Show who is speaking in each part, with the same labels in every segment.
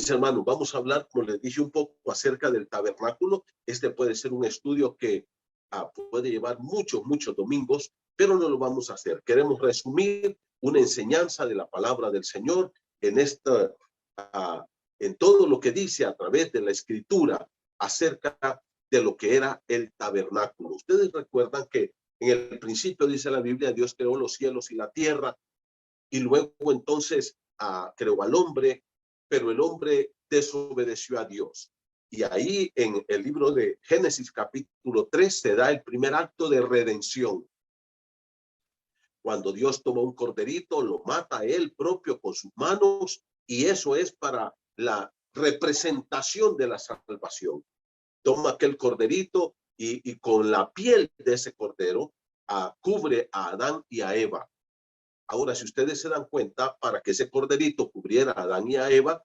Speaker 1: mis hermanos, vamos a hablar, como les dije, un poco acerca del tabernáculo. Este puede ser un estudio que puede llevar muchos domingos, pero no lo vamos a hacer. Queremos resumir una enseñanza de la palabra del Señor en todo lo que dice a través de la Escritura acerca de lo que era el tabernáculo. Ustedes recuerdan que en el principio dice la Biblia, Dios creó los cielos y la tierra, y luego entonces creó al hombre, pero el hombre desobedeció a Dios. Y ahí en el libro de Génesis capítulo 3 se da el primer acto de redención. Cuando Dios toma un corderito, lo mata él propio con sus manos, y eso es para la representación de la salvación. Toma aquel corderito y con la piel de ese cordero cubre a Adán y a Eva. Ahora, si ustedes se dan cuenta, para que ese corderito cubriera a Adán y a Eva,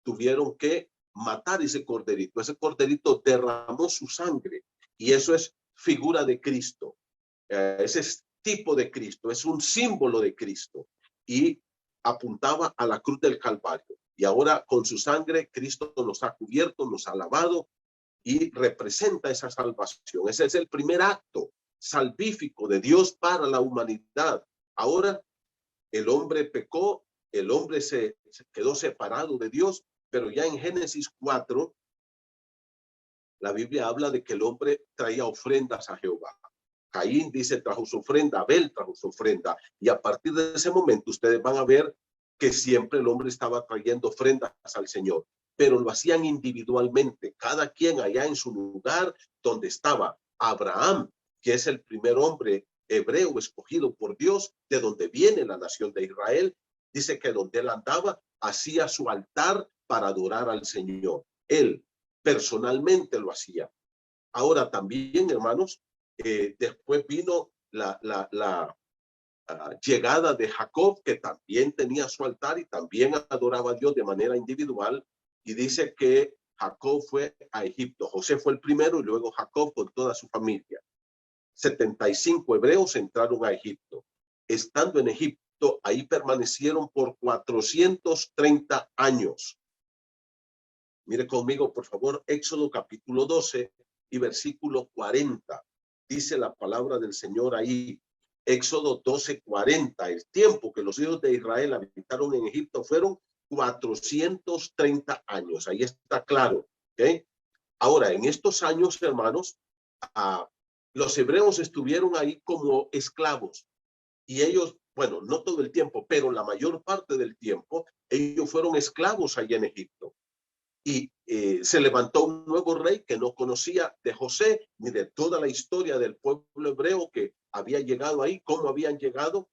Speaker 1: tuvieron que matar ese corderito. Ese corderito derramó su sangre, y eso es figura de Cristo. Ese es tipo de Cristo, es un símbolo de Cristo, y apuntaba a la cruz del Calvario. Y ahora con su sangre Cristo nos ha cubierto, nos ha lavado, y representa esa salvación. Ese es el primer acto salvífico de Dios para la humanidad. Ahora el hombre pecó, el hombre se quedó separado de Dios, pero ya en Génesis 4, la Biblia habla de que el hombre traía ofrendas a Jehová. Caín dice trajo su ofrenda, Abel trajo su ofrenda, y a partir de ese momento ustedes van a ver que siempre el hombre estaba trayendo ofrendas al Señor, pero lo hacían individualmente, cada quien allá en su lugar donde estaba. Abraham, que es el primer hombre hebreo escogido por Dios, de donde viene la nación de Israel, dice que donde él andaba hacía su altar para adorar al Señor. Él personalmente lo hacía. Ahora también, hermanos, después vino la llegada de Jacob, que también tenía su altar y también adoraba a Dios de manera individual, y dice que Jacob fue a Egipto. José fue el primero y luego Jacob con toda su familia. 75 hebreos entraron a Egipto. Estando en Egipto, ahí permanecieron por 430 años. Mire conmigo, por favor, Éxodo capítulo 12 y versículo 40. Dice la palabra del Señor ahí, Éxodo 12:40. El tiempo que los hijos de Israel habitaron en Egipto fueron 430 años. Ahí está claro. ¿Okay? Ahora, en estos años, hermanos, los hebreos estuvieron ahí como esclavos, y ellos, bueno, no todo el tiempo, pero la mayor parte del tiempo, ellos fueron esclavos allá en Egipto. Y se levantó un nuevo rey que no conocía de José ni de toda la historia del pueblo hebreo que había llegado ahí, cómo habían llegado.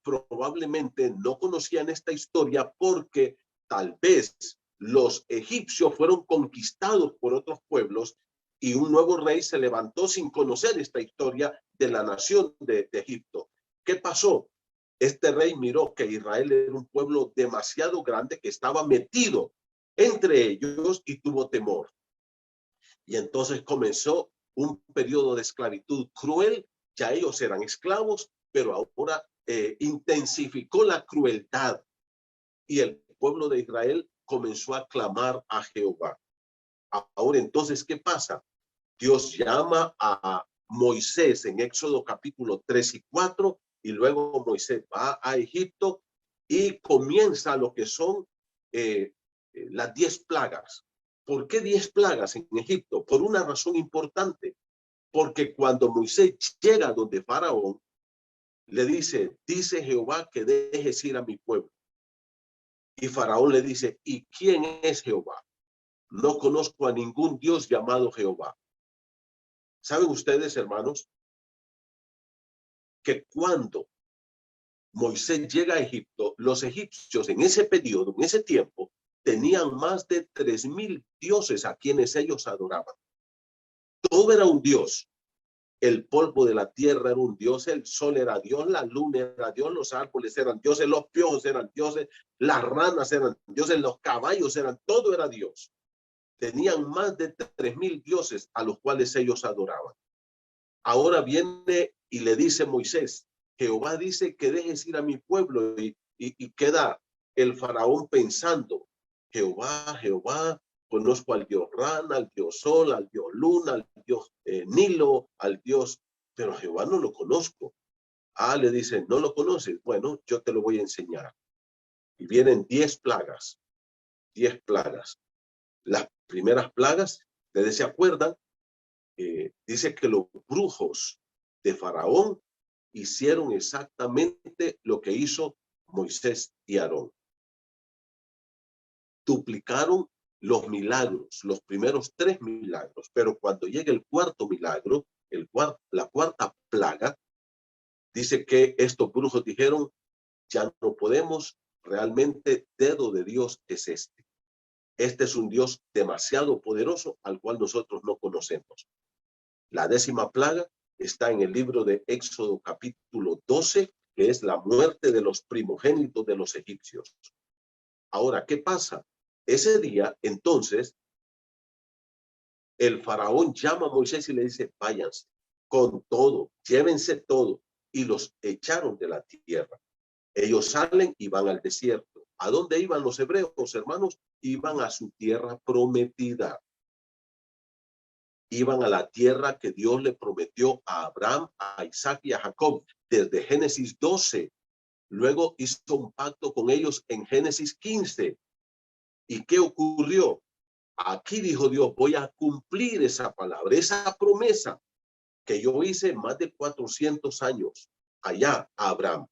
Speaker 1: Probablemente no conocían esta historia porque tal vez los egipcios fueron conquistados por otros pueblos y un nuevo rey se levantó sin conocer esta historia de la nación de Egipto. ¿Qué pasó? Este rey miró que Israel era un pueblo demasiado grande que estaba metido entre ellos y tuvo temor. Y entonces comenzó un periodo de esclavitud cruel. Ya ellos eran esclavos, pero ahora intensificó la crueldad, y el pueblo de Israel comenzó a clamar a Jehová. Ahora entonces, ¿qué pasa? Dios llama a Moisés en Éxodo capítulo 3 y 4, y luego Moisés va a Egipto y comienza lo que son las 10 plagas. ¿Por qué 10 plagas en Egipto? Por una razón importante, porque cuando Moisés llega donde Faraón, le dice Jehová que dejes ir a mi pueblo. Y Faraón le dice, ¿y quién es Jehová? No conozco a ningún Dios llamado Jehová. ¿Saben ustedes, hermanos, que cuando Moisés llega a Egipto, los egipcios en ese periodo, en ese tiempo, tenían más de 3,000 dioses a quienes ellos adoraban? Todo era un dios. El polvo de la tierra era un dios, el sol era Dios, la luna era Dios, los árboles eran dioses, los piojos eran dioses, las ranas eran dioses, los caballos eran, todo era Dios. Tenían más de 3,000 dioses a los cuales ellos adoraban. Ahora viene y le dice Moisés, Jehová dice que dejes ir a mi pueblo, y queda el faraón pensando, Jehová, Jehová, conozco al Dios Rana, al Dios Sol, al Dios Luna, al Dios Nilo, al Dios, pero a Jehová no lo conozco. Ah, le dice, ¿no lo conoces? Bueno, yo te lo voy a enseñar. Y vienen 10 plagas, 10 plagas. Las primeras plagas, ustedes se acuerdan, dice que los brujos de Faraón hicieron exactamente lo que hizo Moisés y Aarón. Duplicaron los milagros, los primeros 3 milagros, pero cuando llega el cuarto milagro, la cuarta plaga, dice que estos brujos dijeron, ya no podemos, realmente dedo de Dios es este. Este es un Dios demasiado poderoso al cual nosotros no conocemos. La 10ª plaga está en el libro de Éxodo capítulo 12, que es la muerte de los primogénitos de los egipcios. Ahora, ¿qué pasa? Ese día, entonces, el faraón llama a Moisés y le dice, váyanse con todo, llévense todo, y los echaron de la tierra. Ellos salen y van al desierto. ¿A dónde iban los hebreos, hermanos? Iban a su tierra prometida. Iban a la tierra que Dios le prometió a Abraham, a Isaac y a Jacob desde Génesis 12. Luego hizo un pacto con ellos en Génesis 15. ¿Y qué ocurrió? Aquí dijo Dios, voy a cumplir esa palabra, esa promesa que yo hice más de 400 años allá a Abraham.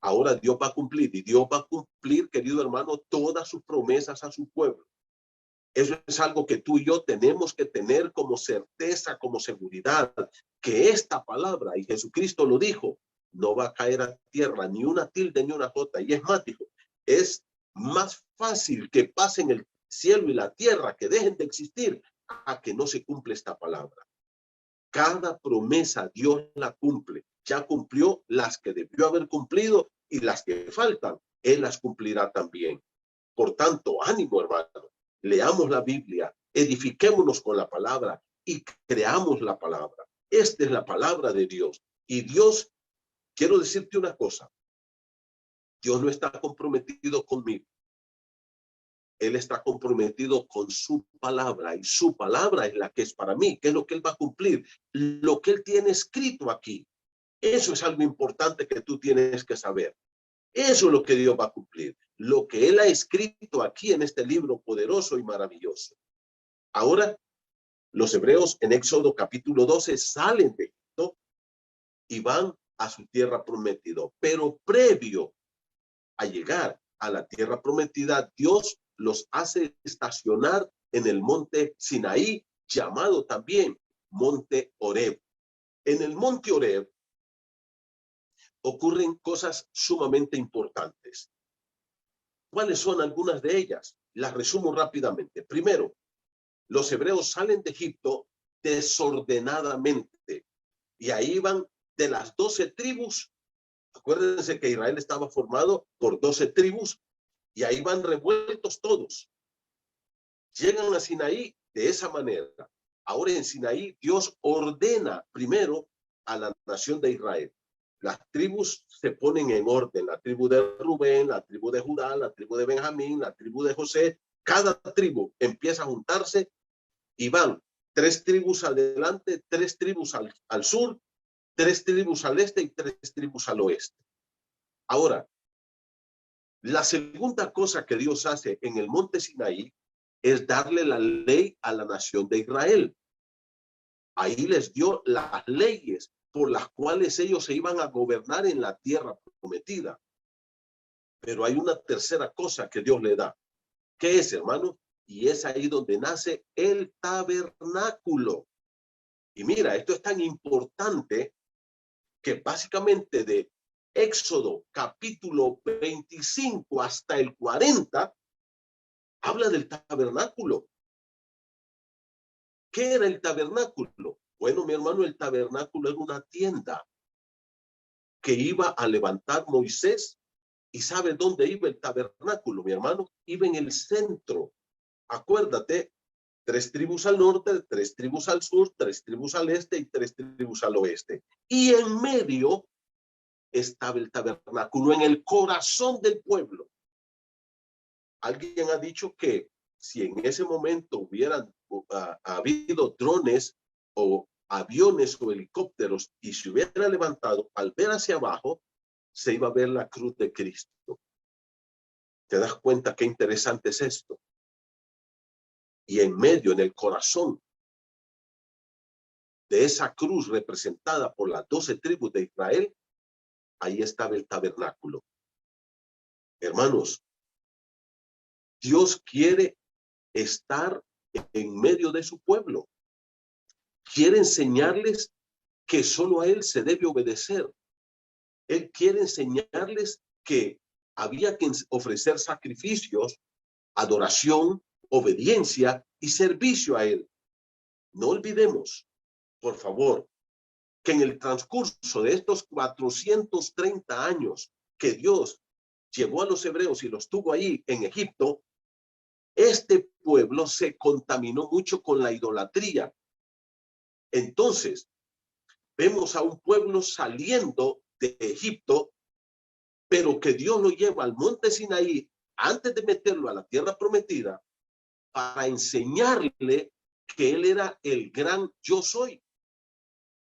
Speaker 1: Ahora Dios va a cumplir, y Dios va a cumplir, querido hermano, todas sus promesas a su pueblo. Eso es algo que tú y yo tenemos que tener como certeza, como seguridad, que esta palabra, y Jesucristo lo dijo, no va a caer a tierra ni una tilde ni una jota. Y es más, dijo, es más fácil que pasen el cielo y la tierra, que dejen de existir, a que no se cumple esta palabra. Cada promesa Dios la cumple. Ya cumplió las que debió haber cumplido, y las que faltan, Él las cumplirá también. Por tanto, ánimo, hermano. Leamos la Biblia, edifiquémonos con la palabra y creamos la palabra. Esta es la palabra de Dios. Y Dios, quiero decirte una cosa, Dios no está comprometido conmigo. Él está comprometido con su palabra, y su palabra es la que es para mí, que es lo que Él va a cumplir, lo que Él tiene escrito aquí. Eso es algo importante que tú tienes que saber. Eso es lo que Dios va a cumplir, lo que Él ha escrito aquí en este libro poderoso y maravilloso. Ahora, los hebreos en Éxodo capítulo 12 salen de Egipto y van a su tierra prometida. Pero previo a llegar a la tierra prometida, Dios los hace estacionar en el monte Sinaí, llamado también monte Horeb. En el monte Horeb ocurren cosas sumamente importantes. ¿Cuáles son algunas de ellas? Las resumo rápidamente. Primero, los hebreos salen de Egipto desordenadamente, y ahí van de las 12 tribus. Acuérdense que Israel estaba formado por 12 tribus, y ahí van revueltos todos. Llegan a Sinaí de esa manera. Ahora en Sinaí Dios ordena primero a la nación de Israel. Las tribus se ponen en orden, la tribu de Rubén, la tribu de Judá, la tribu de Benjamín, la tribu de José. Cada tribu empieza a juntarse y van 3 tribus adelante, 3 tribus al sur, 3 tribus al este y 3 tribus al oeste. Ahora, la segunda cosa que Dios hace en el monte Sinaí es darle la ley a la nación de Israel. Ahí les dio las leyes por las cuales ellos se iban a gobernar en la tierra prometida. Pero hay una tercera cosa que Dios le da. ¿Qué es, hermano? Y es ahí donde nace el tabernáculo. Y mira, esto es tan importante que básicamente de Éxodo capítulo 25 hasta el 40 habla del tabernáculo. ¿Qué era el tabernáculo? Bueno, mi hermano, el tabernáculo era una tienda que iba a levantar Moisés. ¿Y sabe dónde iba el tabernáculo, mi hermano? Iba en el centro. Acuérdate, 3 tribus al norte, 3 tribus al sur, 3 tribus al este y 3 tribus al oeste. Y en medio estaba el tabernáculo, en el corazón del pueblo. alguien ha dicho que si en ese momento hubieran habido drones o aviones o helicópteros y se hubiera levantado, al ver hacia abajo, se iba a ver la cruz de Cristo. ¿Te das cuenta qué interesante es esto? Y en medio, en el corazón de esa cruz representada por las 12 tribus de Israel, ahí estaba el tabernáculo. Hermanos, Dios quiere estar en medio de su pueblo. Quiere enseñarles que solo a Él se debe obedecer. Él quiere enseñarles que había que ofrecer sacrificios, adoración, obediencia y servicio a Él. No olvidemos, por favor, que en el transcurso de estos 430 años que Dios llevó a los hebreos y los tuvo ahí en Egipto, este pueblo se contaminó mucho con la idolatría. Entonces, vemos a un pueblo saliendo de Egipto, pero que Dios lo lleva al monte Sinaí antes de meterlo a la tierra prometida para enseñarle que él era el gran yo soy.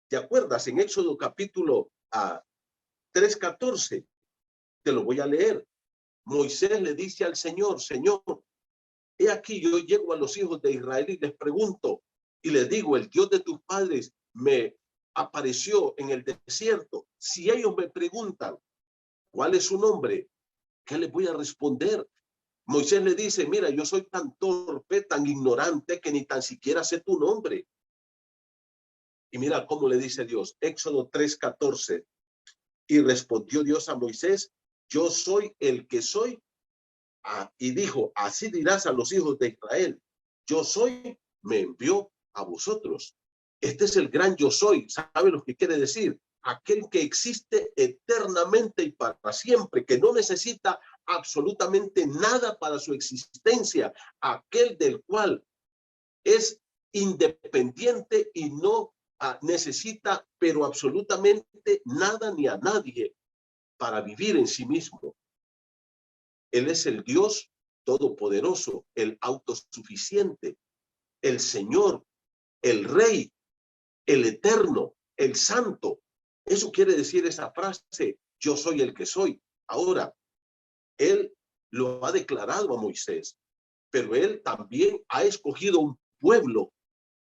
Speaker 1: ¿Te acuerdas? En Éxodo capítulo 3:14, te lo voy a leer. Moisés le dice al Señor, Señor, he aquí yo llego a los hijos de Israel y les pregunto, y les digo, el Dios de tus padres me apareció en el desierto. Si ellos me preguntan, ¿cuál es su nombre? ¿Qué les voy a responder? Moisés le dice, mira, yo soy tan torpe, tan ignorante, que ni tan siquiera sé tu nombre. Y mira cómo le dice Dios, Éxodo 3:14. Y respondió Dios a Moisés, yo soy el que soy. Y dijo, así dirás a los hijos de Israel, yo soy, me envió a vosotros. Este es el gran yo soy. ¿Sabe lo que quiere decir? Aquel que existe eternamente y para siempre, que no necesita absolutamente nada para su existencia, aquel del cual es independiente y no necesita, pero absolutamente nada ni a nadie para vivir en sí mismo. Él es el Dios todopoderoso, el autosuficiente, el Señor, el Rey, el Eterno, el Santo. Eso quiere decir esa frase, yo soy el que soy. Ahora, Él lo ha declarado a Moisés, pero Él también ha escogido un pueblo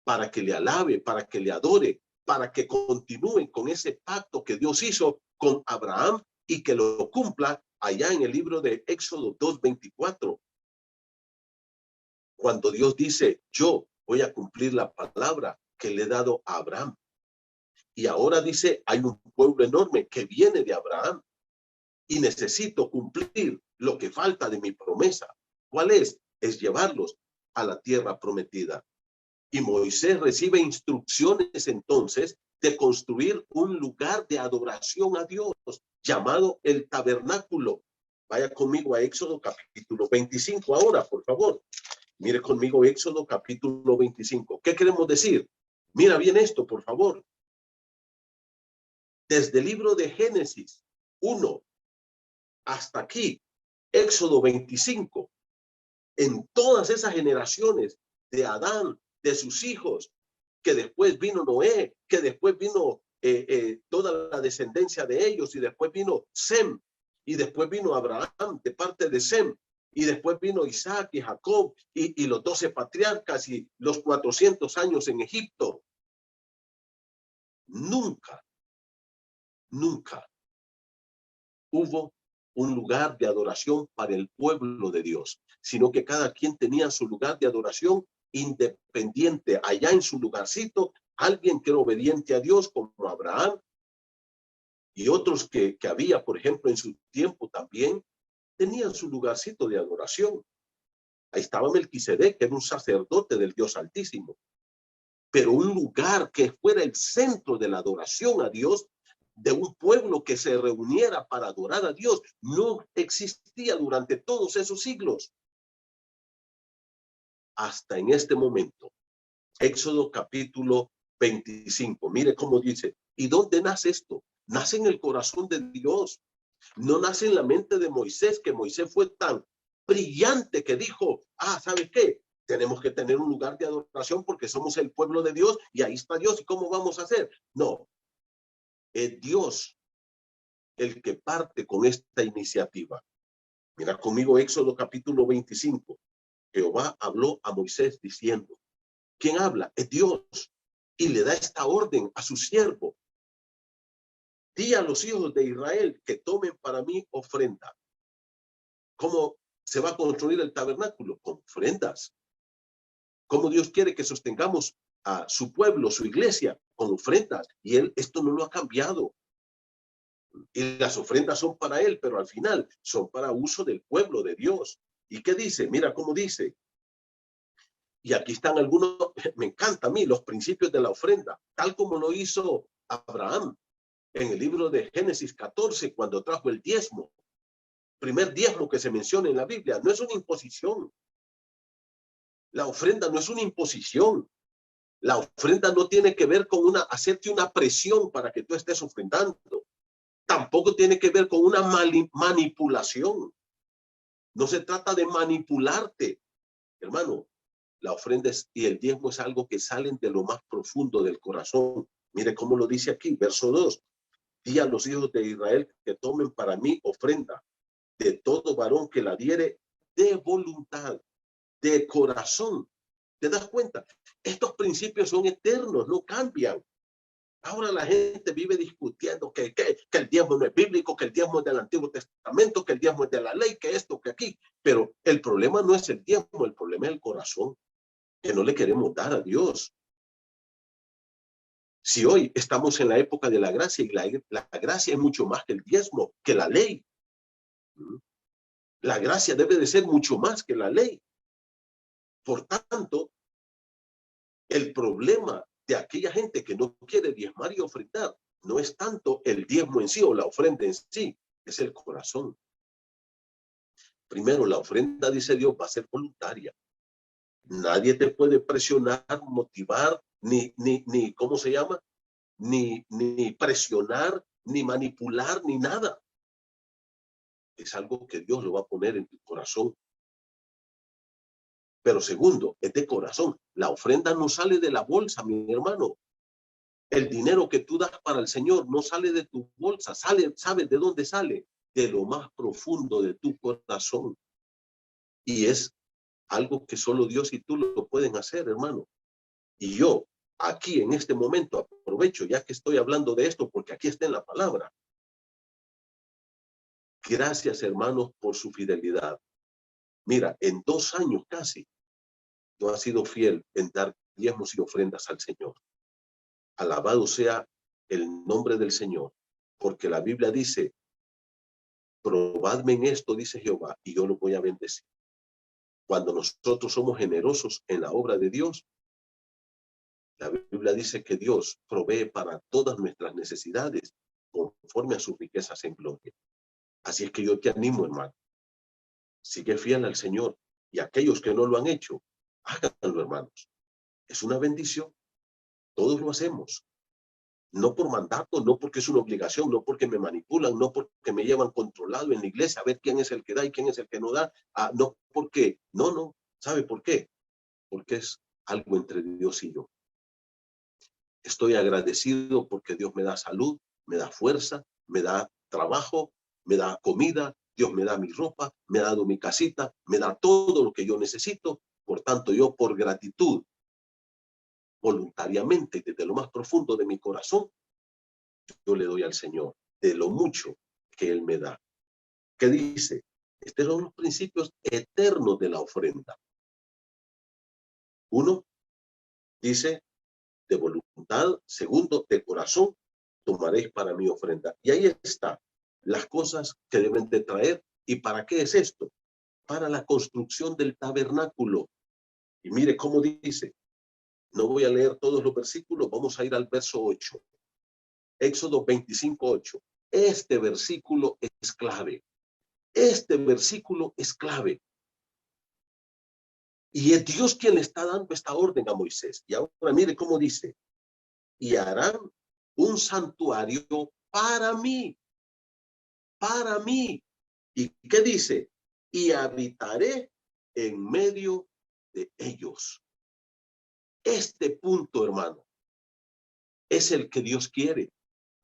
Speaker 1: para que le alabe, para que le adore, para que continúen con ese pacto que Dios hizo con Abraham y que lo cumpla allá en el libro de Éxodo 2:24. Cuando Dios dice, yo voy a cumplir la palabra que le he dado a Abraham. Y ahora dice, hay un pueblo enorme que viene de Abraham y necesito cumplir lo que falta de mi promesa. ¿Cuál es? Es llevarlos a la tierra prometida. Y Moisés recibe instrucciones entonces de construir un lugar de adoración a Dios llamado el tabernáculo. Vaya conmigo a Éxodo capítulo 25 ahora, por favor. Mire conmigo Éxodo capítulo 25. ¿Qué queremos decir? Mira bien esto, por favor. Desde el libro de Génesis 1 hasta aquí, Éxodo 25, en todas esas generaciones de Adán, de sus hijos, que después vino Noé, que después vino toda la descendencia de ellos, y después vino Sem, y después vino Abraham de parte de Sem, y después vino Isaac y Jacob, y los 12 patriarcas, y los 400 años en Egipto. Nunca hubo un lugar de adoración para el pueblo de Dios, sino que cada quien tenía su lugar de adoración independiente, allá en su lugarcito, alguien que era obediente a Dios como Abraham y otros que había, por ejemplo, en su tiempo también, tenían su lugarcito de adoración. Ahí estaba Melquisedec, que era un sacerdote del Dios Altísimo. Pero un lugar que fuera el centro de la adoración a Dios, de un pueblo que se reuniera para adorar a Dios, no existía durante todos esos siglos. Hasta en este momento. Éxodo capítulo 25. Mire cómo dice. ¿Y dónde nace esto? Nace en el corazón de Dios. No nace en la mente de Moisés, que Moisés fue tan brillante que dijo, ¿sabes qué? Tenemos que tener un lugar de adoración porque somos el pueblo de Dios y ahí está Dios. ¿Y cómo vamos a hacer? No, es Dios el que parte con esta iniciativa. Mira conmigo Éxodo capítulo 25. Jehová habló a Moisés diciendo, ¿quién habla? Es Dios. Y le da esta orden a su siervo. Di a los hijos de Israel que tomen para mí ofrenda. ¿Cómo se va a construir el tabernáculo? Con ofrendas. ¿Cómo Dios quiere que sostengamos a su pueblo, su iglesia? Con ofrendas. Y Él esto no lo ha cambiado. Y las ofrendas son para Él, pero al final son para uso del pueblo de Dios. ¿Y qué dice? Mira cómo dice. Y aquí están algunos, me encanta a mí, los principios de la ofrenda, tal como lo hizo Abraham en el libro de Génesis 14, cuando trajo el diezmo. Primer diezmo que se menciona en la Biblia. No es una imposición. La ofrenda no es una imposición. La ofrenda no tiene que ver con hacerte una presión para que tú estés ofrendando. Tampoco tiene que ver con una manipulación. No se trata de manipularte, hermano. La ofrenda y el diezmo es algo que salen de lo más profundo del corazón. Mire cómo lo dice aquí, verso 2. Di a los hijos de Israel que tomen para mí ofrenda de todo varón que la diere de voluntad, de corazón. ¿Te das cuenta? Estos principios son eternos, no cambian. Ahora la gente vive discutiendo que el diezmo no es bíblico, que el diezmo es del Antiguo Testamento, que el diezmo es de la ley, que esto, que aquí. Pero el problema no es el diezmo, el problema es el corazón, que no le queremos dar a Dios. Si hoy estamos en la época de la gracia, y la gracia es mucho más que el diezmo, que la ley. La gracia debe de ser mucho más que la ley. Por tanto, el problema de aquella gente que no quiere diezmar y ofrendar no es tanto el diezmo en sí o la ofrenda en sí, es el corazón. Primero, la ofrenda, dice Dios, va a ser voluntaria. Nadie te puede presionar, motivar, ni ¿cómo se llama? Ni presionar, ni manipular, ni nada. Es algo que Dios lo va a poner en tu corazón. Pero segundo, es de corazón. La ofrenda no sale de la bolsa, mi hermano. El dinero que tú das para el Señor no sale de tu bolsa, ¿sabes de dónde sale? De lo más profundo de tu corazón. Y es algo que solo Dios y tú lo pueden hacer, hermano. Y yo, aquí en este momento, aprovecho ya que estoy hablando de esto, porque aquí está en la palabra. Gracias, hermanos, por su fidelidad. Mira, en 2 años casi, tú has sido fiel en dar diezmos y ofrendas al Señor. Alabado sea el nombre del Señor, porque la Biblia dice, probadme en esto, dice Jehová, y yo lo voy a bendecir. Cuando nosotros somos generosos en la obra de Dios, la Biblia dice que Dios provee para todas nuestras necesidades conforme a sus riquezas en gloria. Así es que yo te animo, hermano. Sigue fiel al Señor. Y aquellos que no lo han hecho, háganlo, hermanos. Es una bendición. Todos lo hacemos. No por mandato, no porque es una obligación, no porque me manipulan, no porque me llevan controlado en la iglesia a ver quién es el que da y quién es el que no da. No porque, no. ¿Sabe por qué? Porque es algo entre Dios y yo. Estoy agradecido porque Dios me da salud, me da fuerza, me da trabajo, me da comida, Dios me da mi ropa, me ha dado mi casita, me da todo lo que yo necesito. Por tanto, yo por gratitud, voluntariamente, desde lo más profundo de mi corazón, yo le doy al Señor de lo mucho que Él me da. ¿Qué dice? Estos son los principios eternos de la ofrenda. Uno, dice, de voluntad. Segundo, de corazón, tomaréis para mi ofrenda. Y ahí está, las cosas que deben de traer. ¿Y para qué es esto? Para la construcción del tabernáculo. Y mire cómo dice. No voy a leer todos los versículos, vamos a ir al verso 8. Éxodo 25:8. Este versículo es clave. Este versículo es clave. Y es Dios quien le está dando esta orden a Moisés. Y ahora mire cómo dice. Y harán un santuario para mí. Para mí. ¿Y qué dice? y habitaré en medio de ellos. Este punto, hermano, es el que Dios quiere.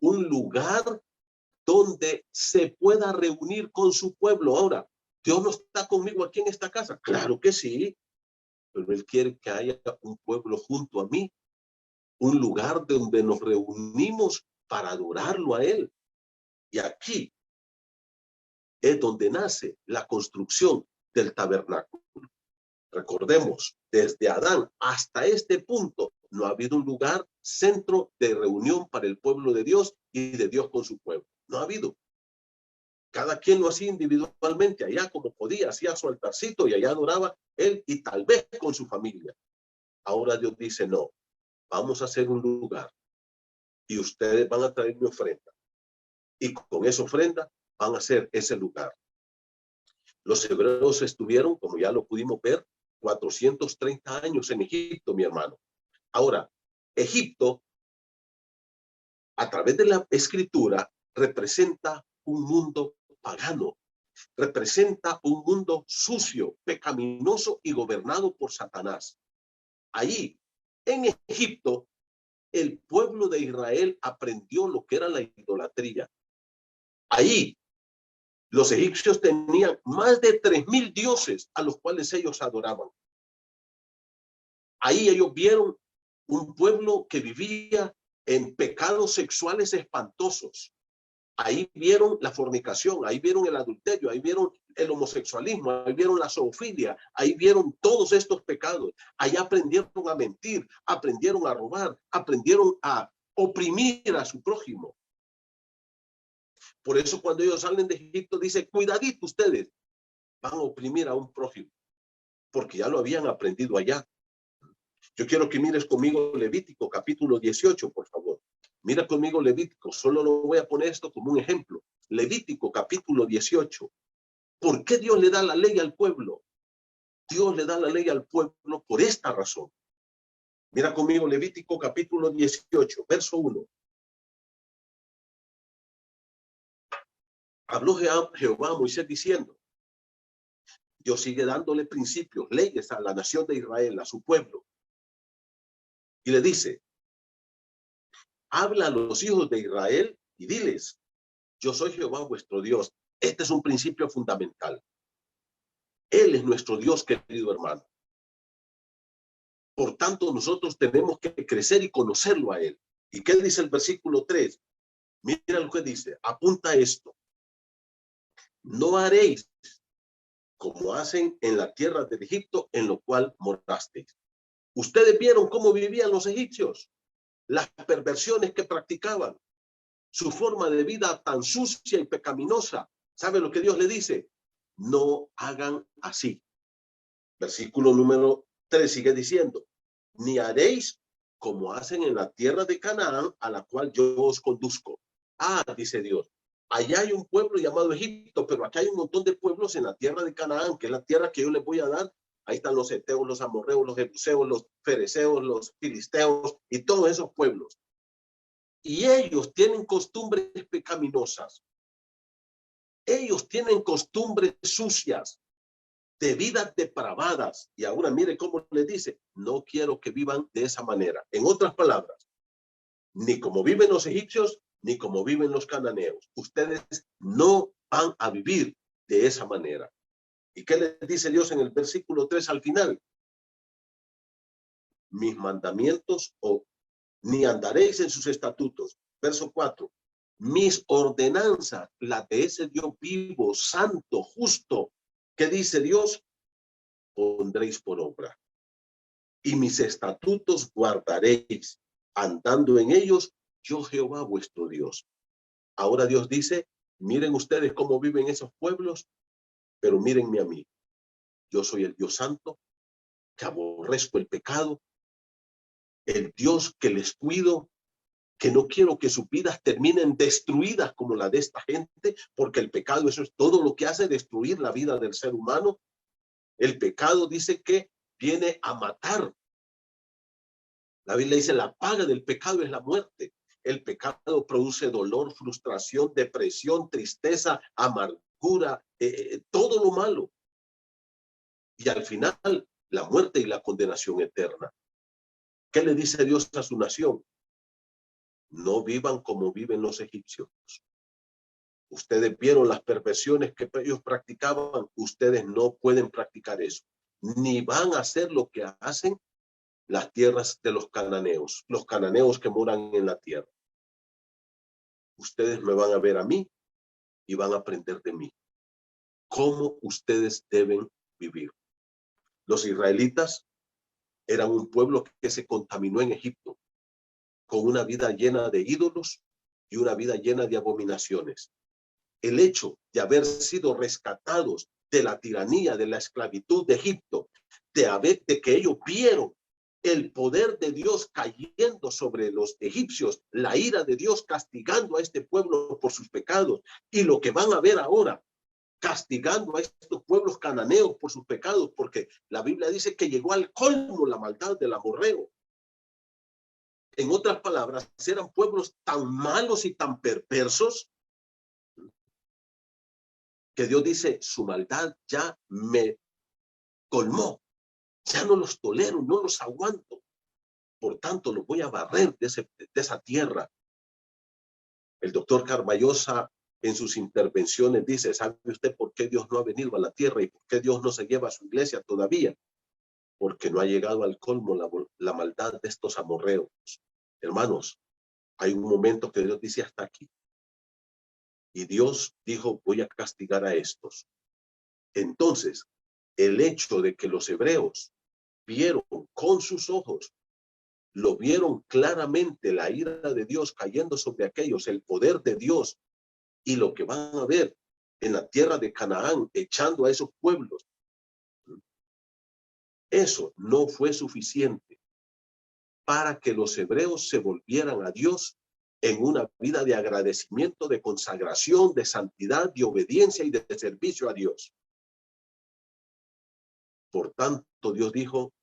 Speaker 1: Un lugar donde se pueda reunir con su pueblo. Ahora, ¿Dios no está conmigo aquí en esta casa? Claro que sí, pero Él quiere que haya un pueblo junto a mí, un lugar donde nos reunimos para adorarlo a Él. Y aquí es donde nace la construcción del tabernáculo. Recordemos, desde Adán hasta este punto, no ha habido un lugar, centro de reunión para el pueblo de Dios y de Dios con su pueblo. No ha habido. Cada quien lo hacía individualmente, allá como podía, hacía su altarcito y allá adoraba él y tal vez con su familia. Ahora Dios dice, no, vamos a hacer un lugar y ustedes van a traer mi ofrenda. Y con esa ofrenda van a hacer ese lugar. Los hebreos estuvieron, como ya lo pudimos ver, 430 años en Egipto, mi hermano. Ahora, Egipto, a través de la escritura, representa un mundo pagano, representa un mundo sucio, pecaminoso y gobernado por Satanás. Ahí, en Egipto, el pueblo de Israel aprendió lo que era la idolatría. Ahí, los egipcios tenían más de 3,000 dioses a los cuales ellos adoraban. Ahí ellos vieron un pueblo que vivía en pecados sexuales espantosos. Ahí vieron la fornicación, ahí vieron el adulterio, ahí vieron el homosexualismo, ahí vieron la zoofilia, ahí vieron todos estos pecados. Ahí aprendieron a mentir, aprendieron a robar, aprendieron a oprimir a su prójimo. Por eso cuando ellos salen de Egipto dice, cuidadito ustedes, van a oprimir a un prójimo, porque ya lo habían aprendido allá. Yo quiero que mires conmigo Levítico capítulo 18, por favor. Mira conmigo Levítico, solo lo voy a poner esto como un ejemplo. Levítico capítulo 18. ¿Por qué Dios le da la ley al pueblo? Dios le da la ley al pueblo por esta razón. Mira conmigo Levítico capítulo 18, verso 1. Habló Jehová a Moisés diciendo, Dios sigue dándole principios, leyes a la nación de Israel, a su pueblo. Y le dice, habla a los hijos de Israel y diles, yo soy Jehová vuestro Dios. Este es un principio fundamental. Él es nuestro Dios, querido hermano. Por tanto, nosotros tenemos que crecer y conocerlo a Él. ¿Y qué dice el versículo 3? Mira lo que dice, apunta esto. No haréis como hacen en la tierra del Egipto, en lo cual morasteis. Ustedes vieron cómo vivían los egipcios, las perversiones que practicaban, su forma de vida tan sucia y pecaminosa. ¿Sabe lo que Dios le dice? No hagan así. Versículo número 3 sigue diciendo, ni haréis como hacen en la tierra de Canaán, a la cual yo os conduzco. Ah, dice Dios, allá hay un pueblo llamado Egipto, pero acá hay un montón de pueblos en la tierra de Canaán, que es la tierra que yo les voy a dar. Ahí están los heteos, los amorreos, los jebuseos, los fereceos, los filisteos y todos esos pueblos. Y ellos tienen costumbres pecaminosas. Ellos tienen costumbres sucias, de vidas depravadas. Y ahora mire cómo le dice, no quiero que vivan de esa manera. En otras palabras, ni como viven los egipcios, ni como viven los cananeos. Ustedes no van a vivir de esa manera. ¿Y qué les dice Dios en el versículo 3 al final? Mis mandamientos ni andaréis en sus estatutos. Verso 4. Mis ordenanzas, la de ese Dios vivo, santo, justo. ¿Qué dice Dios? Pondréis por obra. Y mis estatutos guardaréis, andando en ellos, yo Jehová vuestro Dios. Ahora Dios dice, miren ustedes cómo viven esos pueblos, pero mírenme a mí. Yo soy el Dios santo, que aborrezco el pecado, el Dios que les cuido, que no quiero que sus vidas terminen destruidas como la de esta gente, porque el pecado, eso es todo lo que hace, destruir la vida del ser humano. El pecado dice que viene a matar. La Biblia dice, la paga del pecado es la muerte. El pecado produce dolor, frustración, depresión, tristeza, amargura, todo lo malo. y al final la muerte y la condenación eterna. ¿Qué le dice Dios a su nación? No vivan como viven los egipcios. Ustedes vieron las perversiones que ellos practicaban. Ustedes no pueden practicar eso. Ni van a hacer lo que hacen las tierras de los cananeos que moran en la tierra. Ustedes me van a ver a mí y van a aprender de mí cómo ustedes deben vivir. Los israelitas eran un pueblo que se contaminó en Egipto con una vida llena de ídolos y una vida llena de abominaciones. El hecho de haber sido rescatados de la tiranía, de la esclavitud de Egipto, de que ellos vieron el poder de Dios cayendo sobre los egipcios, la ira de Dios castigando a este pueblo por sus pecados, y lo que van a ver ahora, castigando a estos pueblos cananeos por sus pecados, porque la Biblia dice que llegó al colmo la maldad del amorreo. En otras palabras, eran pueblos tan malos y tan perversos que Dios dice, su maldad ya me colmó, ya no los tolero, no los aguanto. Por tanto, los voy a barrer de esa tierra. El doctor Carballosa en sus intervenciones dice, ¿sabe usted por qué Dios no ha venido a la tierra y por qué Dios no se lleva a su iglesia todavía? Porque no ha llegado al colmo la maldad de estos amorreos. Hermanos, hay un momento que Dios dice hasta aquí. Y Dios dijo, voy a castigar a estos. Entonces, el hecho de que los hebreos vieron con sus ojos, lo vieron claramente, la ira de Dios cayendo sobre aquellos, el poder de Dios, y lo que van a ver en la tierra de Canaán, echando a esos pueblos, eso no fue suficiente para que los hebreos se volvieran a Dios en una vida de agradecimiento, de consagración, de santidad, de obediencia y de servicio a Dios. Por tanto, Dios dijo,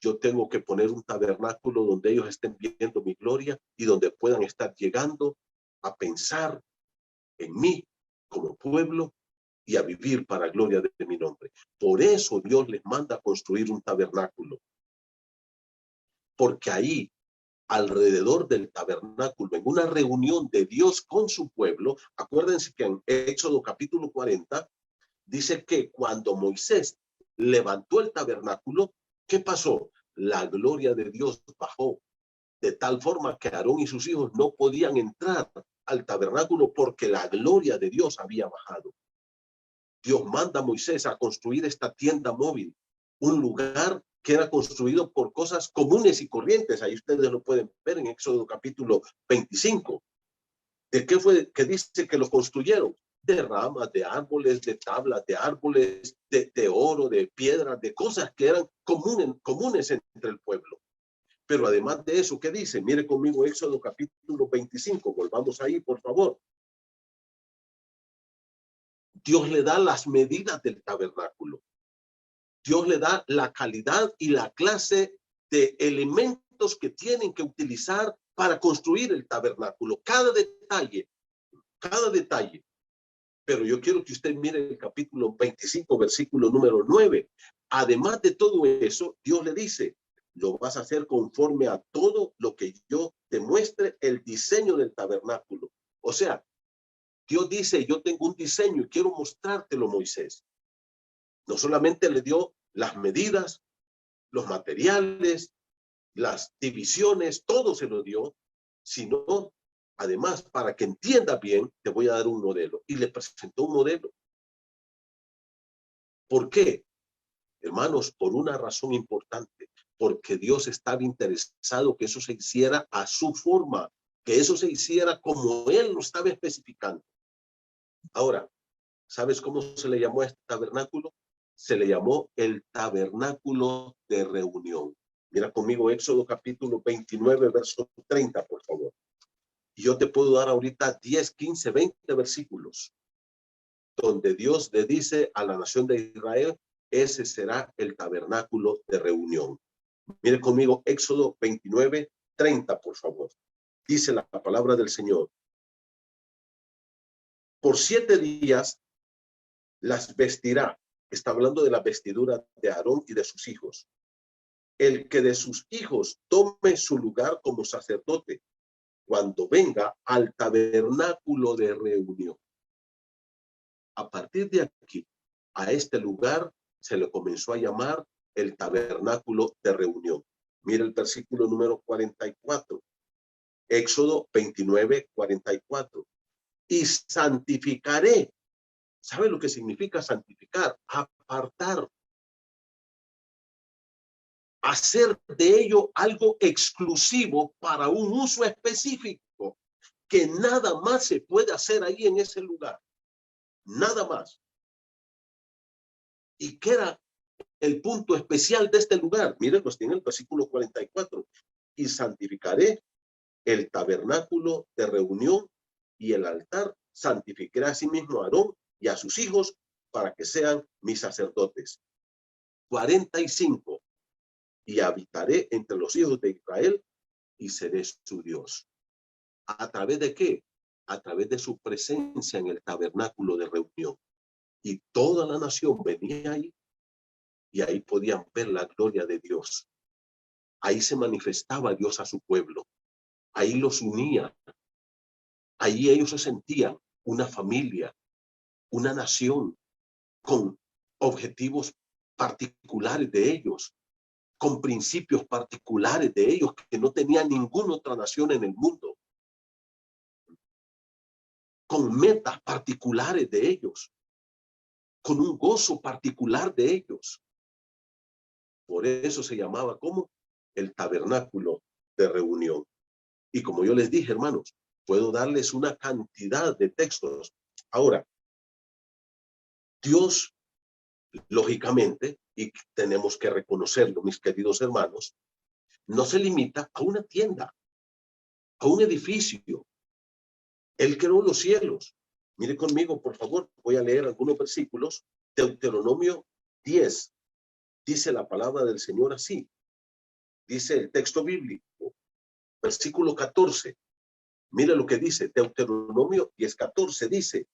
Speaker 1: yo tengo que poner un tabernáculo donde ellos estén viendo mi gloria y donde puedan estar llegando a pensar en mí como pueblo y a vivir para gloria de mi nombre. Por eso Dios les manda a construir un tabernáculo. Porque ahí, alrededor del tabernáculo, en una reunión de Dios con su pueblo, acuérdense que en Éxodo capítulo 40, dice que cuando Moisés levantó el tabernáculo, ¿qué pasó? La gloria de Dios bajó, de tal forma que Aarón y sus hijos no podían entrar al tabernáculo porque la gloria de Dios había bajado. Dios manda a Moisés a construir esta tienda móvil, un lugar que era construido por cosas comunes y corrientes. Ahí ustedes lo pueden ver en Éxodo capítulo 25. ¿De qué fue que dice que lo construyeron? De ramas, de árboles, de tablas, de árboles, de oro, de piedras, de cosas que eran comunes entre el pueblo. Pero además de eso, ¿qué dice? Mire conmigo Éxodo capítulo 25, volvamos ahí, por favor. Dios le da las medidas del tabernáculo. Dios le da la calidad y la clase de elementos que tienen que utilizar para construir el tabernáculo. Cada detalle. Pero yo quiero que usted mire el capítulo 25, versículo número 9. Además de todo eso, Dios le dice, lo vas a hacer conforme a todo lo que yo te muestre el diseño del tabernáculo. O sea, Dios dice, yo tengo un diseño y quiero mostrártelo, Moisés. No solamente le dio las medidas, los materiales, las divisiones, todo se lo dio, sino además, para que entienda bien, te voy a dar un modelo. Y le presentó un modelo. ¿Por qué? Hermanos, por una razón importante. Porque Dios estaba interesado que eso se hiciera a su forma, que eso se hiciera como Él lo estaba especificando. Ahora, ¿sabes cómo se le llamó a este tabernáculo? Se le llamó el tabernáculo de reunión. Mira conmigo Éxodo capítulo 29, verso 30, por favor. Y yo te puedo dar ahorita 10, 15, 20 versículos donde Dios le dice a la nación de Israel, ese será el tabernáculo de reunión. Mire conmigo Éxodo 29, 30, por favor. Dice la palabra del Señor. Por 7 días las vestirá está hablando de la vestidura de Aarón y de sus hijos. El que de sus hijos tome su lugar como sacerdote cuando venga al tabernáculo de reunión. A partir de aquí, a este lugar se le comenzó a llamar el tabernáculo de reunión. Mira el versículo número 44. Éxodo 29, 44. Y santificaré. ¿Sabe lo que significa santificar? Apartar. Hacer de ello algo exclusivo para un uso específico, que nada más se puede hacer ahí en ese lugar. Nada más. ¿Y qué era el punto especial de este lugar? Miren, pues tiene el versículo 44. Y santificaré el tabernáculo de reunión y el altar. Santificaré a sí mismo a Aarón y a sus hijos para que sean mis sacerdotes. 45. Y habitaré entre los hijos de Israel y seré su Dios. ¿A través de qué? A través de su presencia en el tabernáculo de reunión. Y toda la nación venía ahí y ahí podían ver la gloria de Dios. Ahí se manifestaba Dios a su pueblo. Ahí los unía. Ahí ellos se sentían una familia, una nación con objetivos particulares de ellos, con principios particulares de ellos que no tenía ninguna otra nación en el mundo, con metas particulares de ellos, con un gozo particular de ellos. Por eso se llamaba como el tabernáculo de reunión. Y como yo les dije, hermanos, puedo darles una cantidad de textos. Ahora, Dios, lógicamente, y tenemos que reconocerlo, mis queridos hermanos, no se limita a una tienda, a un edificio. Él creó los cielos. Mire conmigo, por favor, voy a leer algunos versículos. Deuteronomio 10. Dice la palabra del Señor así. Dice el texto bíblico, versículo 14. Mira lo que dice, Deuteronomio 10:14 dice,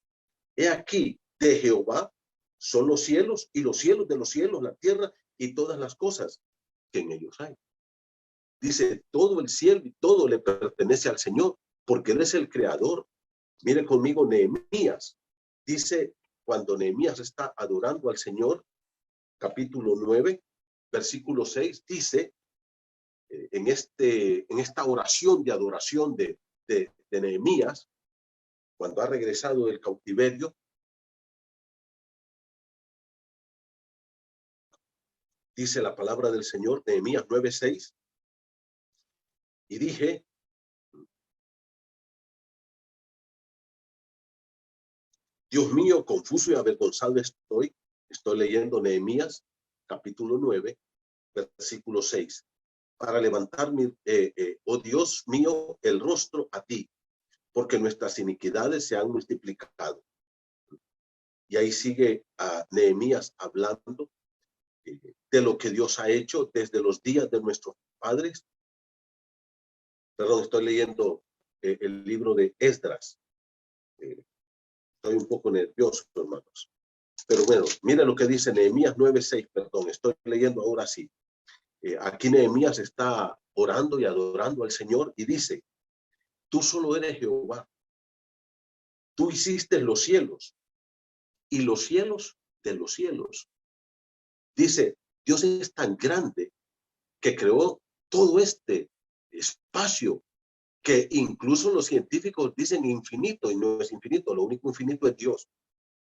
Speaker 1: he aquí, de Jehová son los cielos y los cielos de los cielos, la tierra y todas las cosas que en ellos hay. Dice, todo el cielo y todo le pertenece al Señor, porque Él es el creador. Mire conmigo Nehemías. Dice, cuando Nehemías está adorando al Señor, capítulo 9, versículo 6, dice, en esta oración de adoración de Nehemías, cuando ha regresado del cautiverio, dice la palabra del Señor, Nehemías 9:6, y dije, Dios mío, confuso y avergonzado estoy leyendo Nehemías, capítulo 9, versículo 6, para levantarme, oh Dios mío, el rostro a ti, porque nuestras iniquidades se han multiplicado. Y ahí sigue Nehemías hablando de lo que Dios ha hecho desde los días de nuestros padres. Perdón, estoy leyendo el libro de Esdras. Estoy un poco nervioso, hermanos. Pero bueno, mira lo que dice Nehemías 9:6, perdón, estoy leyendo ahora sí. Aquí Nehemías está orando y adorando al Señor y dice, tú solo eres Jehová. Tú hiciste los cielos y los cielos de los cielos. Dice, Dios es tan grande que creó todo este espacio que incluso los científicos dicen infinito y no es infinito, lo único infinito es Dios.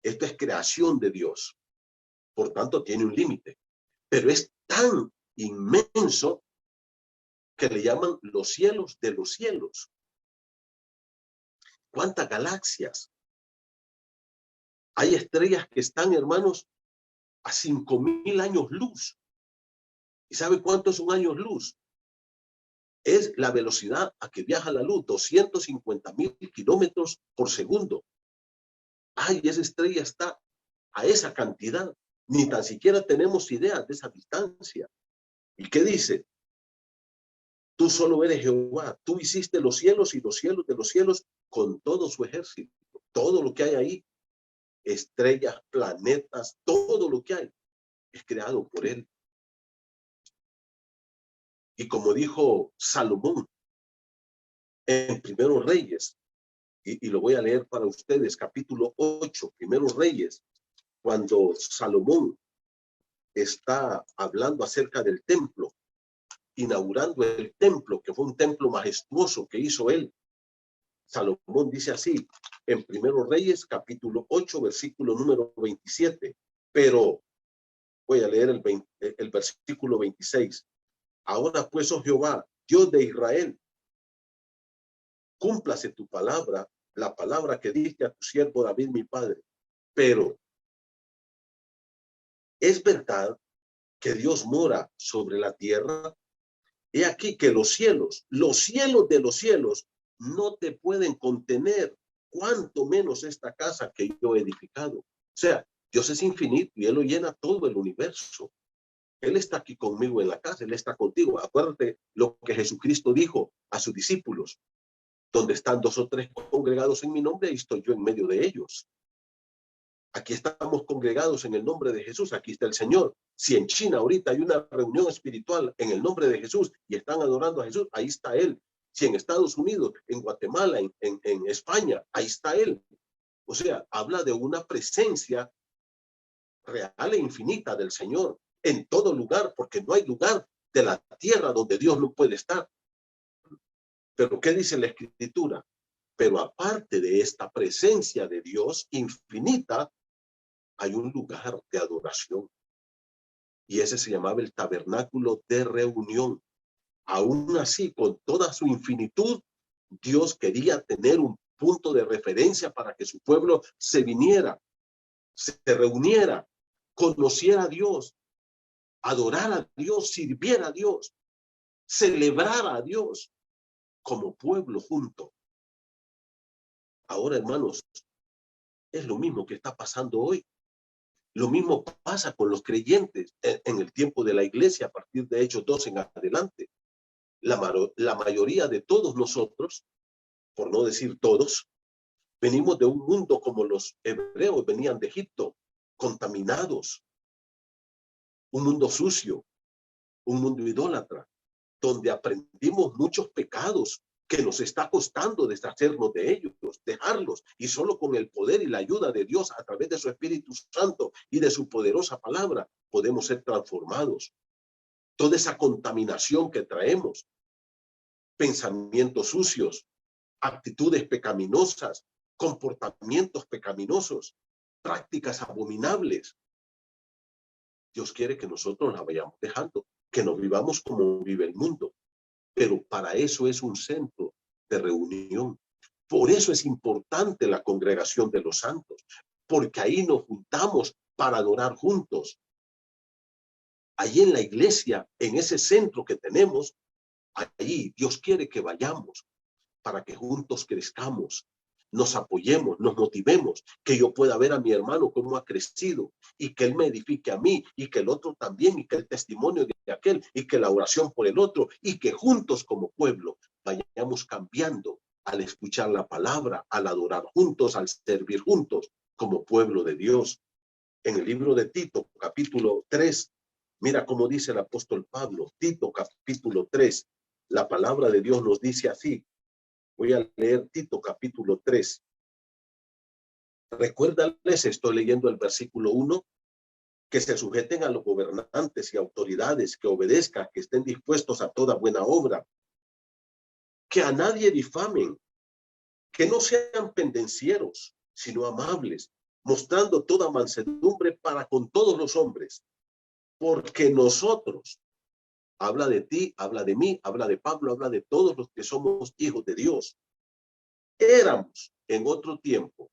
Speaker 1: Esto es creación de Dios. Por tanto, tiene un límite. Pero es tan inmenso que le llaman los cielos de los cielos. ¿Cuántas galaxias? Hay estrellas que están, hermanos, a 5,000 años luz. ¿Y sabe cuánto es un año luz? Es la velocidad a que viaja la luz, 250,000 kilómetros por segundo. Ay, esa estrella está a esa cantidad. Ni tan siquiera tenemos idea de esa distancia. ¿Y qué dice? Tú solo eres Jehová. Tú hiciste los cielos y los cielos de los cielos con todo su ejército. Todo lo que hay ahí. estrellas, planetas, todo lo que hay es creado por él. Y como dijo Salomón en Primeros Reyes, y lo voy a leer para ustedes, capítulo 8, Primeros Reyes, cuando Salomón está hablando acerca del templo, inaugurando el templo, que fue un templo majestuoso que hizo él. Salomón dice así, en Primeros Reyes, capítulo 8, versículo número 27, pero voy a leer el versículo 26. Ahora pues, oh Jehová, Dios de Israel, cúmplase tu palabra, la palabra que diste a tu siervo David, mi padre. Pero es verdad que Dios mora sobre la tierra. He aquí que los cielos de los cielos, no te pueden contener, cuanto menos esta casa que yo he edificado. O sea, Dios es infinito y Él lo llena todo el universo. Él está aquí conmigo en la casa, Él está contigo. Acuérdate lo que Jesucristo dijo a sus discípulos. Donde están 2 o 3 congregados en mi nombre, ahí estoy yo en medio de ellos. Aquí estamos congregados en el nombre de Jesús, aquí está el Señor. Si en China ahorita hay una reunión espiritual en el nombre de Jesús y están adorando a Jesús, ahí está Él. Si en Estados Unidos, en Guatemala, en España, ahí está Él. O sea, habla de una presencia real e infinita del Señor en todo lugar, porque no hay lugar de la tierra donde Dios no puede estar. Pero ¿qué dice la Escritura? Pero aparte de esta presencia de Dios infinita, hay un lugar de adoración. Y ese se llamaba el tabernáculo de reunión. Aún así, con toda su infinitud, Dios quería tener un punto de referencia para que su pueblo se viniera, se reuniera, conociera a Dios, adorara a Dios, sirviera a Dios, celebrara a Dios como pueblo junto. Ahora, hermanos, es lo mismo que está pasando hoy. Lo mismo pasa con los creyentes en el tiempo de la iglesia, a partir de Hechos 2 en adelante. La mayoría de todos nosotros, por no decir todos, venimos de un mundo como los hebreos venían de Egipto, contaminados, un mundo sucio, un mundo idólatra, donde aprendimos muchos pecados que nos está costando deshacernos de ellos, dejarlos, y solo con el poder y la ayuda de Dios a través de su Espíritu Santo y de su poderosa palabra podemos ser transformados. Toda esa contaminación que traemos, pensamientos sucios, actitudes pecaminosas, comportamientos pecaminosos, prácticas abominables. Dios quiere que nosotros la vayamos dejando, que no vivamos como vive el mundo. Pero para eso es un centro de reunión. Por eso es importante la congregación de los santos, porque ahí nos juntamos para adorar juntos. Allí en la iglesia, en ese centro que tenemos, allí Dios quiere que vayamos para que juntos crezcamos, nos apoyemos, nos motivemos, que yo pueda ver a mi hermano cómo ha crecido y que él me edifique a mí y que el otro también y que el testimonio de aquel y que la oración por el otro y que juntos como pueblo vayamos cambiando al escuchar la palabra, al adorar juntos, al servir juntos como pueblo de Dios. En el libro de Tito, capítulo 3, mira cómo dice el apóstol Pablo, Tito, capítulo 3, la palabra de Dios nos dice así. Voy a leer Tito capítulo 3. Recuérdales, estoy leyendo el versículo 1, que se sujeten a los gobernantes y autoridades, que obedezcan, que estén dispuestos a toda buena obra, que a nadie difamen, que no sean pendencieros, sino amables, mostrando toda mansedumbre para con todos los hombres, porque nosotros, habla de ti, habla de mí, habla de Pablo, habla de todos los que somos hijos de Dios. Éramos en otro tiempo,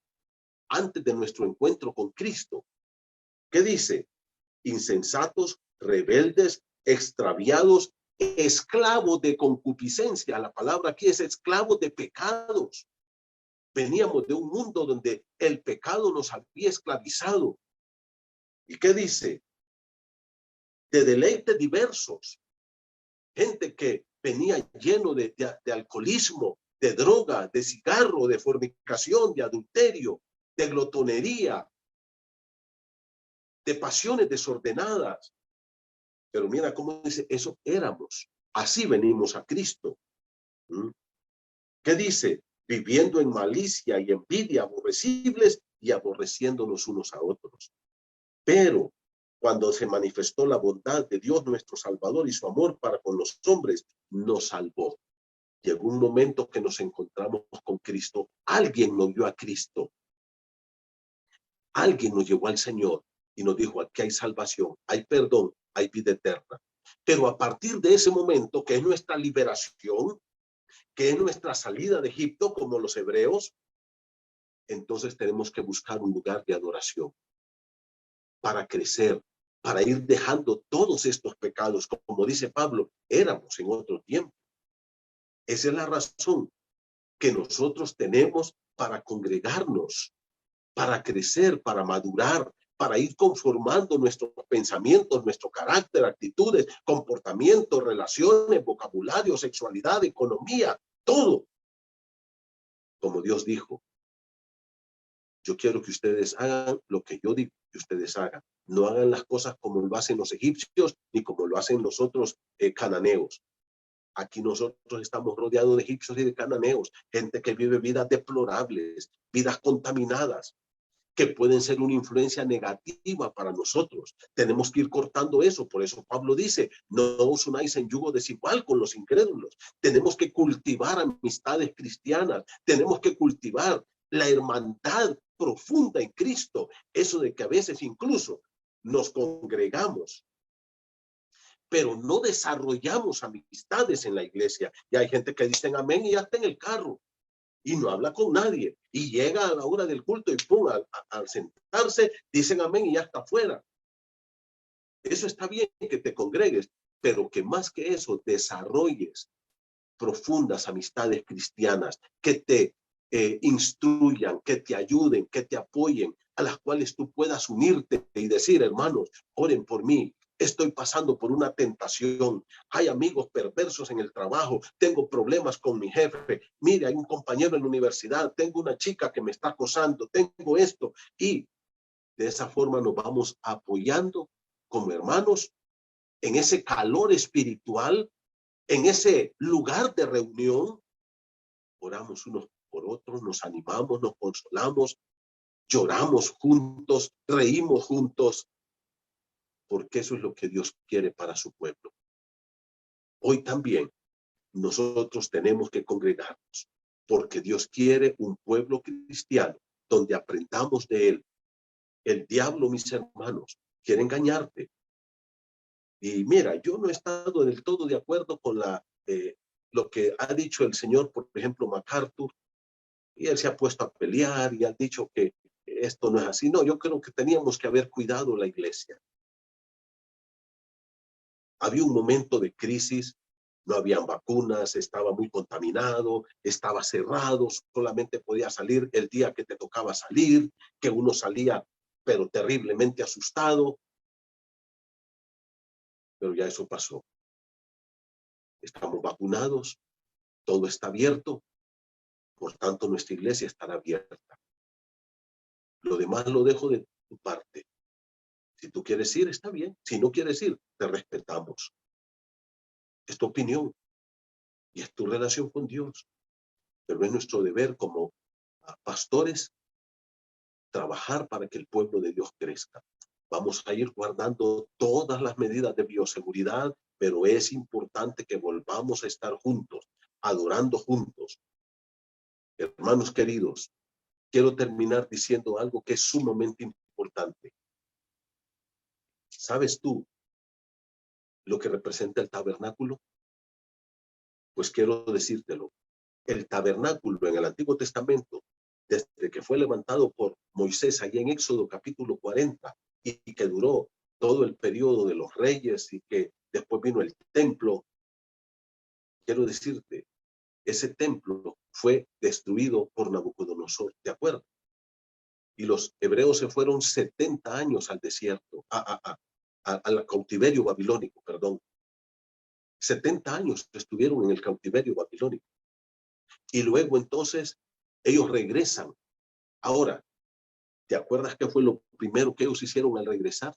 Speaker 1: antes de nuestro encuentro con Cristo. ¿Qué dice? Insensatos, rebeldes, extraviados, esclavos de concupiscencia. La palabra aquí es esclavos de pecados. Veníamos de un mundo donde el pecado nos había esclavizado. ¿Y qué dice? De deleites diversos. Gente que venía lleno de alcoholismo, de droga, de cigarro, de fornicación, de adulterio, de glotonería, de pasiones desordenadas. Pero mira cómo dice, eso éramos. Así venimos a Cristo. ¿Mm? ¿Qué dice? Viviendo en malicia y envidia, aborrecibles y aborreciéndonos unos a otros. Pero cuando se manifestó la bondad de Dios nuestro Salvador y su amor para con los hombres, nos salvó. Llegó un momento que nos encontramos con Cristo. Alguien nos dio a Cristo. Alguien nos llevó al Señor y nos dijo, aquí hay salvación, hay perdón, hay vida eterna. Pero a partir de ese momento, que es nuestra liberación, que es nuestra salida de Egipto, como los hebreos, entonces tenemos que buscar un lugar de adoración para crecer, para ir dejando todos estos pecados. Como dice Pablo, éramos en otro tiempo. Esa es la razón que nosotros tenemos para congregarnos, para crecer, para madurar, para ir conformando nuestros pensamientos, nuestro carácter, actitudes, comportamientos, relaciones, vocabulario, sexualidad, economía, todo. Como Dios dijo, yo quiero que ustedes hagan lo que yo digo que ustedes hagan. No hagan las cosas como lo hacen los egipcios ni como lo hacen los otros cananeos. Aquí nosotros estamos rodeados de egipcios y de cananeos, gente que vive vidas deplorables, vidas contaminadas, que pueden ser una influencia negativa para nosotros. Tenemos que ir cortando eso. Por eso Pablo dice, no os unáis en yugo desigual con los incrédulos. Tenemos que cultivar amistades cristianas. Tenemos que cultivar la hermandad profunda en Cristo. Eso de que a veces incluso nos congregamos, pero no desarrollamos amistades en la iglesia. Y hay gente que dicen amén y ya está en el carro y no habla con nadie. Y llega a la hora del culto y pum, al sentarse, dicen amén y ya está afuera. Eso está bien que te congregues, pero que más que eso desarrolles profundas amistades cristianas que te instruyan, que te ayuden, que te apoyen, a las cuales tú puedas unirte y decir, hermanos, oren por mí. Estoy pasando por una tentación. Hay amigos perversos en el trabajo. Tengo problemas con mi jefe. Mire, hay un compañero en la universidad. Tengo una chica que me está acosando. Tengo esto. Y de esa forma nos vamos apoyando como hermanos en ese calor espiritual, en ese lugar de reunión. Oramos unos por otros, nos animamos, nos consolamos, lloramos juntos, reímos juntos, porque eso es lo que Dios quiere para su pueblo. Hoy también nosotros tenemos que congregarnos, porque Dios quiere un pueblo cristiano donde aprendamos de Él. El diablo, mis hermanos, quiere engañarte. Y mira, yo no he estado del todo de acuerdo con lo que ha dicho el señor, por ejemplo, MacArthur, y él se ha puesto a pelear y ha dicho que esto no es así. No, yo creo que teníamos que haber cuidado la iglesia. Había un momento de crisis, no habían vacunas, estaba muy contaminado, estaba cerrado, solamente podía salir el día que te tocaba salir, que uno salía pero terriblemente asustado. Pero ya eso pasó. Estamos vacunados, todo está abierto, por tanto nuestra iglesia estará abierta. Lo demás lo dejo de tu parte. Si tú quieres ir, está bien. Si no quieres ir, te respetamos. Es tu opinión y es tu relación con Dios. Pero es nuestro deber como pastores trabajar para que el pueblo de Dios crezca. Vamos a ir guardando todas las medidas de bioseguridad, pero es importante que volvamos a estar juntos, adorando juntos. Hermanos queridos, quiero terminar diciendo algo que es sumamente importante. ¿Sabes tú lo que representa el tabernáculo? Pues quiero decírtelo. El tabernáculo en el Antiguo Testamento, desde que fue levantado por Moisés allí en Éxodo capítulo 40 y que duró todo el periodo de los reyes y que después vino el templo, quiero decirte, ese templo fue destruido por Nabucodonosor, ¿de acuerdo? Y los hebreos se fueron 70 años al desierto, al cautiverio babilónico, perdón. 70 años estuvieron en el cautiverio babilónico. Y luego entonces ellos regresan. Ahora, ¿Te acuerdas qué fue lo primero que ellos hicieron al regresar?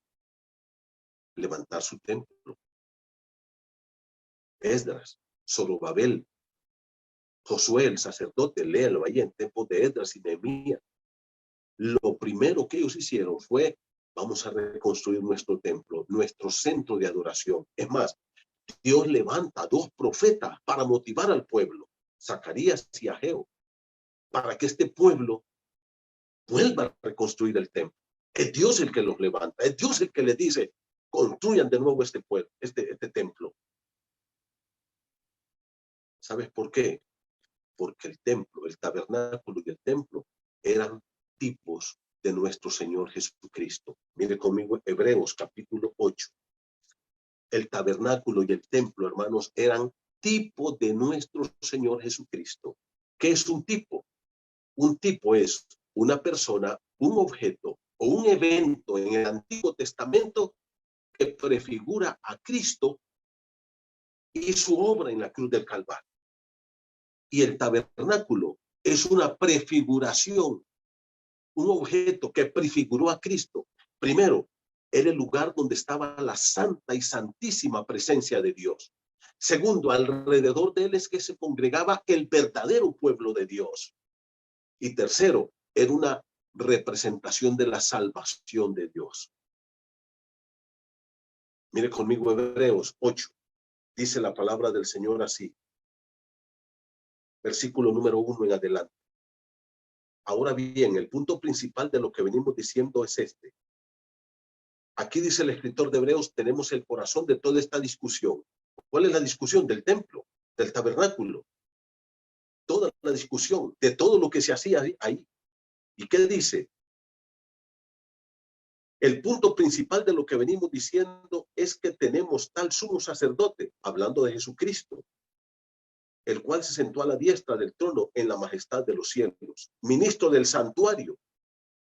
Speaker 1: Levantar su templo. Esdras, Zorobabel, Josué el sacerdote, léalo ahí en tiempos de Esdras y Nehemías. Lo primero que ellos hicieron fue, vamos a reconstruir nuestro templo, nuestro centro de adoración. Es más, Dios levanta 2 profetas para motivar al pueblo, Zacarías y Ageo, para que este pueblo vuelva a reconstruir el templo. Es Dios el que los levanta, es Dios el que les dice, construyan de nuevo este pueblo, este templo. ¿Sabes por qué? Porque el templo, el tabernáculo y el templo eran tipos de nuestro Señor Jesucristo. Mire conmigo Hebreos capítulo 8. El tabernáculo y el templo, hermanos, eran tipos de nuestro Señor Jesucristo. ¿Qué es un tipo? Un tipo es una persona, un objeto o un evento en el Antiguo Testamento que prefigura a Cristo y su obra en la cruz del Calvario. Y el tabernáculo es una prefiguración, un objeto que prefiguró a Cristo. Primero, era el lugar donde estaba la santa y santísima presencia de Dios. Segundo, alrededor de él es que se congregaba el verdadero pueblo de Dios. Y tercero, era una representación de la salvación de Dios. Mire conmigo Hebreos 8. Dice la palabra del Señor así. Versículo número 1 en adelante. Ahora bien, el punto principal de lo que venimos diciendo es este. Aquí dice el escritor de Hebreos, tenemos el corazón de toda esta discusión. ¿Cuál es la discusión? Del templo, del tabernáculo. Toda la discusión de todo lo que se hacía ahí. ¿Y qué dice? El punto principal de lo que venimos diciendo es que tenemos tal sumo sacerdote, hablando de Jesucristo, el cual se sentó a la diestra del trono en la majestad de los cielos, ministro del santuario,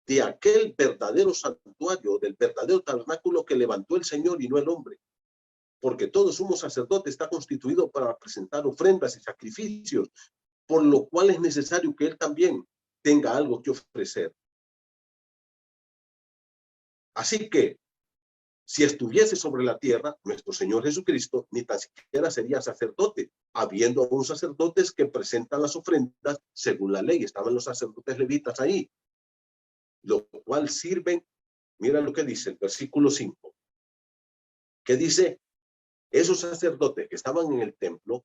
Speaker 1: de aquel verdadero santuario, del verdadero tabernáculo que levantó el Señor y no el hombre. Porque todo sumo sacerdote está constituido para presentar ofrendas y sacrificios, por lo cual es necesario que él también tenga algo que ofrecer. Así que, si estuviese sobre la tierra, nuestro Señor Jesucristo ni tan siquiera sería sacerdote, habiendo aún sacerdotes que presentan las ofrendas según la ley. Estaban los sacerdotes levitas ahí, lo cual sirven, mira lo que dice el versículo 5, que dice, esos sacerdotes que estaban en el templo,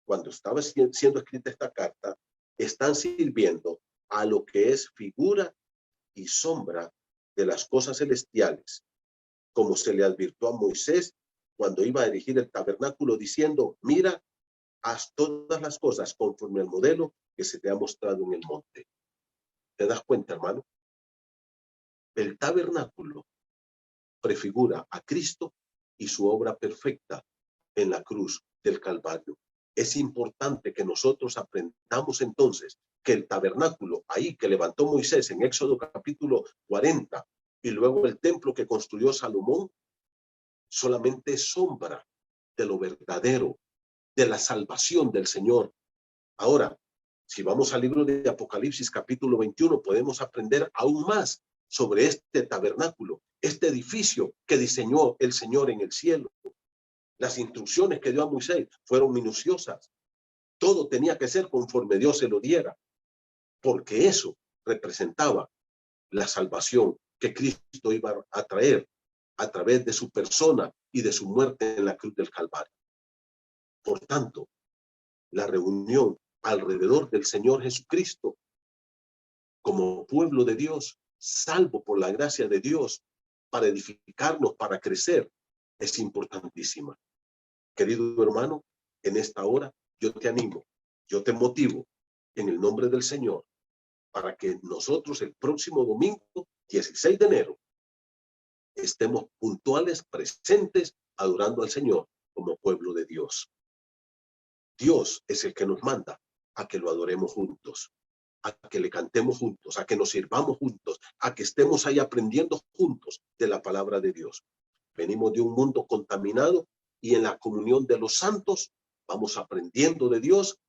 Speaker 1: cuando estaba siendo escrita esta carta, están sirviendo a lo que es figura y sombra de las cosas celestiales, como se le advirtió a Moisés cuando iba a erigir el tabernáculo, diciendo, mira, haz todas las cosas conforme al modelo que se te ha mostrado en el monte. ¿Te das cuenta, hermano? El tabernáculo prefigura a Cristo y su obra perfecta en la cruz del Calvario. Es importante que nosotros aprendamos entonces que el tabernáculo ahí que levantó Moisés en Éxodo capítulo 40 y luego el templo que construyó Salomón solamente es sombra de lo verdadero, de la salvación del Señor. Ahora, si vamos al libro de Apocalipsis capítulo 21, podemos aprender aún más sobre este tabernáculo, este edificio que diseñó el Señor en el cielo. Las instrucciones que dio a Moisés fueron minuciosas. Todo tenía que ser conforme Dios se lo diera, porque eso representaba la salvación que Cristo iba a traer a través de su persona y de su muerte en la cruz del Calvario. Por tanto, la reunión alrededor del Señor Jesucristo como pueblo de Dios, salvo por la gracia de Dios, para edificarnos, para crecer, es importantísima. Querido hermano, en esta hora yo te animo, yo te motivo en el nombre del Señor para que nosotros el próximo domingo, 16 de enero, estemos puntuales, presentes, adorando al Señor como pueblo de Dios. Dios es el que nos manda a que lo adoremos juntos, a que le cantemos juntos, a que nos sirvamos juntos, a que estemos ahí aprendiendo juntos de la palabra de Dios. Venimos de un mundo contaminado y en la comunión de los santos vamos aprendiendo de Dios,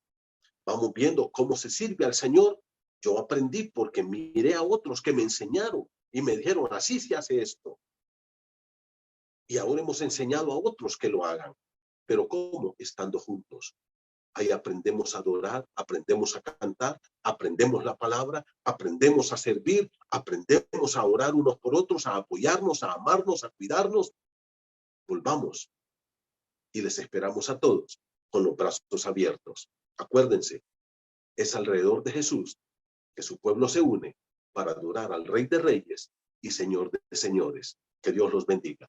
Speaker 1: vamos viendo cómo se sirve al Señor. Yo aprendí porque miré a otros que me enseñaron y me dijeron, así se hace esto. Y ahora hemos enseñado a otros que lo hagan. Pero ¿cómo? Estando juntos. Ahí aprendemos a adorar, aprendemos a cantar, aprendemos la palabra, aprendemos a servir, aprendemos a orar unos por otros, a apoyarnos, a amarnos, a cuidarnos. Volvamos y les esperamos a todos con los brazos abiertos. Acuérdense, es alrededor de Jesús que su pueblo se une para adorar al Rey de Reyes y Señor de Señores. Que Dios los bendiga.